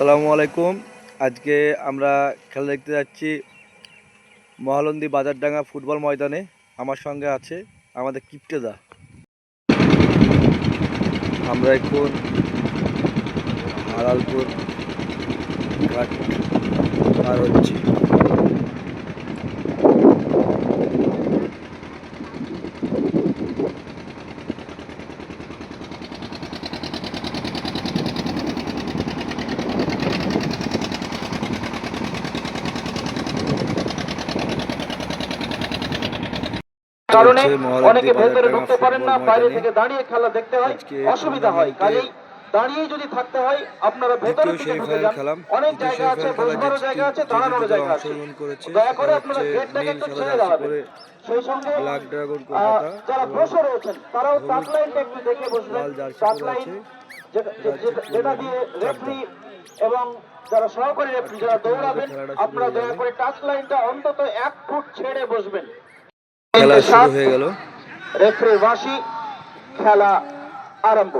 আসসালামু আলাইকুম। আজকে আমরা খেলা দেখতে যাচ্ছি মহালন্দি বাজারডাঙ্গা ফুটবল ময়দানে। আমার সঙ্গে আছে আমাদের কিপ্টেদা। আমরা এখন হারালপুর ঘাট পার হচ্ছি। কারণে অনেকে ভেতরে ঢুকতে পারেন না, বাইরে থেকে দাঁড়িয়ে খেলা দেখতে হয়, অসুবিধা হয়। কাজেই দাঁড়িয়ে যদি থাকতে হয় আপনারা ভেতরের দিকে ঢুকে যান। অনেক জায়গা আছে, বসবারও জায়গা আছে, দাঁড়ানোর জায়গা আছে। দয়া করে আপনারা গেটটাকে একটু ছেড়ে দাঁড়াবেন। সেই সঙ্গে যারা বসে রয়েছেন তারাও টাচ লাইনটা একটু দেখে বসবেন। টাচ লাইন যেটা দিয়ে রেফারি এবং যারা সহকারী রেফারি যারা দৌড়াবেন, আপনারা দয়া করে টাচ লাইনটা অন্তত 1 ফুট ছেড়ে বসবেন। খেলা শুরু হয়ে গেল। রেফারির বাঁশি, খেলা আরম্ভ।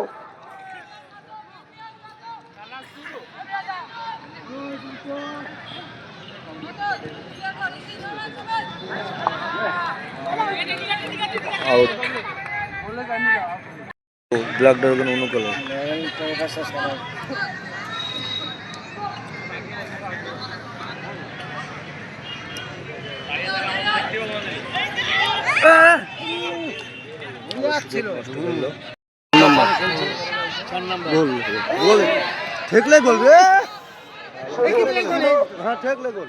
আউট। ব্ল্যাক ড্রাগন অনুকূলে ঠেকলে বলবে, হ্যাঁ ঠেকলে গোল।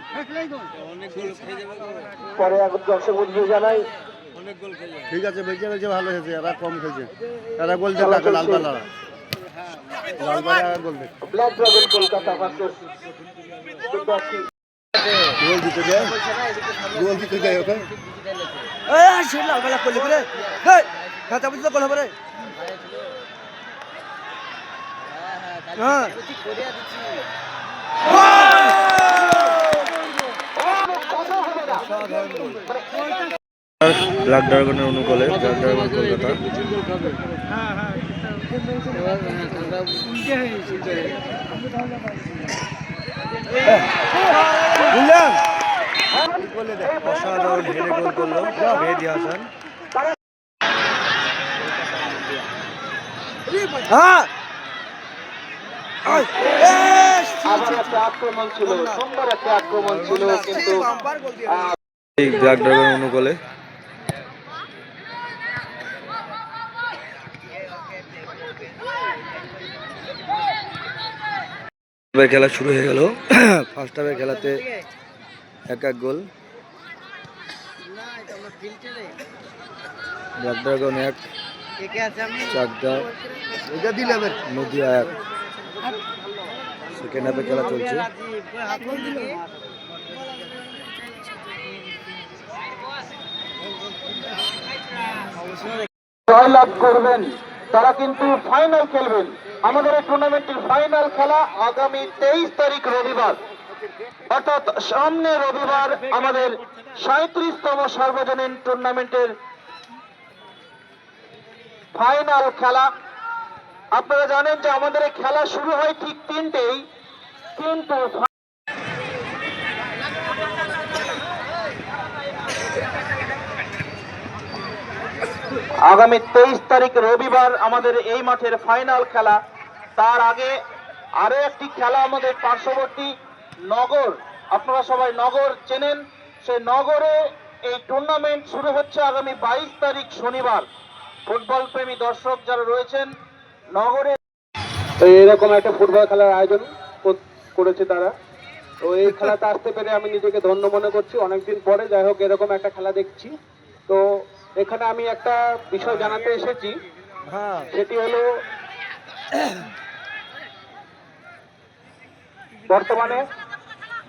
পরে দর্শক বন্ধু জানাই ঠিক আছে, বেঁচে বেঁচে ভালো হয়েছে। এরা কম খেয়েছে, এরা গোল দেবে লালপালা গোল দেবে। ব্ল্যাক ড্রাগন কলকাতা ভার্সেস গোল দিতে যায়, গোল দিতে যায় ওকে। সে লালপালা করলে করে খাতা বুঝতে গোল হবে রে। হ্যাঁ ব্ল্যাক ড্রাগনের অনুকূলে, ব্ল্যাক ড্রাগন কলকাতা। অসাধারণ হেডে গোল করলো মেহেদী হাসান। আক্রমণ ছিল, সুন্দর একটা আক্রমণ ছিল, কিন্তু ব্ল্যাক ড্রাগন অনুকূলে। খেলা শুরু হয়ে গেল। ফার্স্ট হাফের খেলাতে 1-1 গোল। ব্ল্যাক ড্রাগন 1, চাকদা নদী 1। সেকেন্ড হাফে খেলা চলছে। জয়লাভ করবেন তারা কিন্তু ফাইনাল খেলবেন। আমাদের এই টুর্নামেন্টের ফাইনাল খেলা আগামী 23 তারিখ রবিবার, অর্থাৎ সামনে রবিবার আমাদের 37তম সার্বজনীন টুর্নামেন্টের ফাইনাল খেলা। আপনারা জানেন যে আমাদের এই খেলা শুরু হয় ঠিক 3টেই, কিন্তু আগামী 23 তারিখ রবিবার আমাদের এই মাঠের ফাইনাল খেলা। তার আগে আরো একটি খেলা আমাদের পার্শ্ববর্তী নগর, আপনারা সবাই নগর চেনেন, সেই নগরে এই টুর্নামেন্ট শুরু হচ্ছে আগামী 22 তারিখ শনিবার। ফুটবল প্রেমী দর্শক যারা রয়েছেন নগরে, এরকম একটা ফুটবল খেলার আয়োজন করেছে তারা। তো এই খেলাতে আসতে পেরে আমি নিজেকে ধন্য মনে করছি, অনেকদিন পরে যাই হোক এরকম একটা খেলা দেখছি। তো এখানে আমি একটা বিষয় জানাতে এসেছি, সেটি হলো বর্তমানে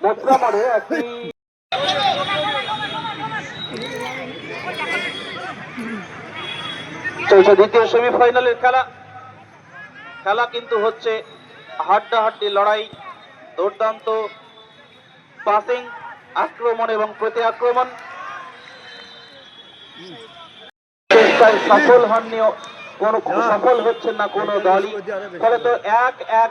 মোত্রামারে একটি চলছে দ্বিতীয় সেমিফাইনালের খেলা। খেলা কিন্তু হচ্ছে হাড্ডাহাড্ডি লড়াই, দুর্দান্ত পাসিং, আক্রমণ এবং প্রতি আক্রমণ। সফল হননি, সফল হচ্ছেন না কোনো দলই। ফলে তো 1-1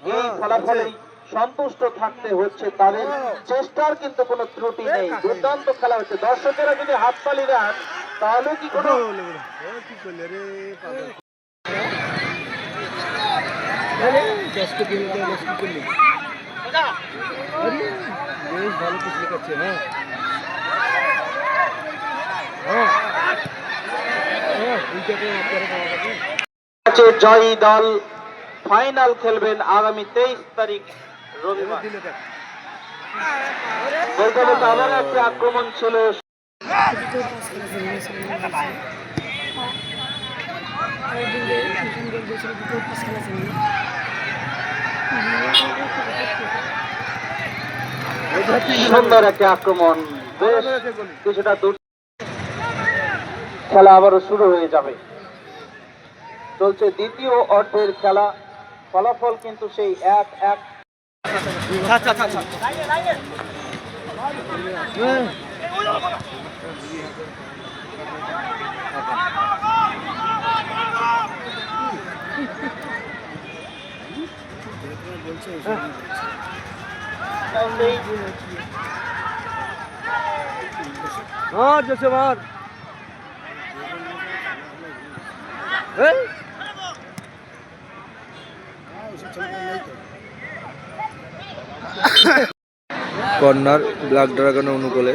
এই ফলাফলেই সন্তুষ্ট থাকতে হচ্ছে, তাদের চেষ্টার কিন্তু কোনো ত্রুটি নেই। দুর্দান্ত খেলা হচ্ছে। দর্শকেরা যদি হাততালি দেন তাহলে কি কোনো ম্যাচে জয়ী দল ফাইনাল খেলবেন আগামী 23 তারিখ রবিবার। বলতে বলতে আবার একটা আক্রমণ ছিল। সুন্দর একটা আক্রমণ, বেশ কিছুটা দূর। খেলা আবারও শুরু হয়ে যাবে। চলছে দ্বিতীয় অর্ধের খেলা। ফলাফল কিন্তু সেই 1-1। কর্নার ব্ল্যাক ড্রাগনের অনুকূলে।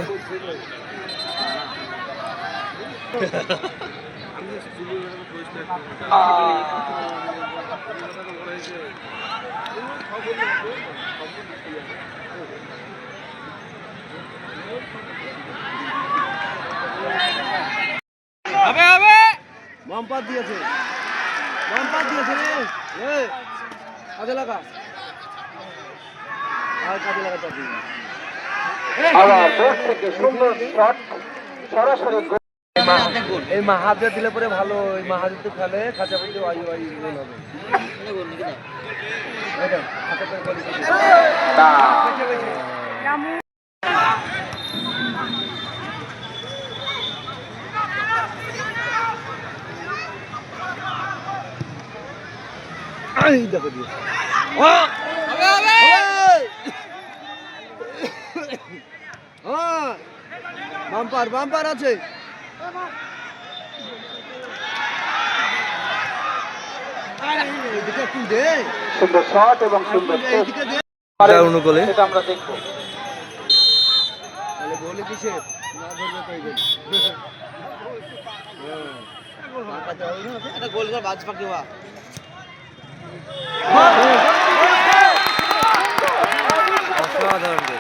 বাম্পার দিয়েছে রে, কাজে লাগা আর কাজে লাগা চাবি। আবার দূর থেকে সুন্দর শট, সরাসরি গোল। এই মাহাজে দিলে পরে ভালো, এই মাহাজে তো খেলে খাঁচা পড়তে গোল হবে। এটা খাঁচা করে গোল দিতে। এই দেখো দিয়ে বাম্পার আছে। সুন্দর শট এবং সুন্দর অনুকূলে সেটা আমরা দেখবো। বলে কিসে না ধরবে একটা গোল করে বাজ পাকি হওয়া। অসাধারণ।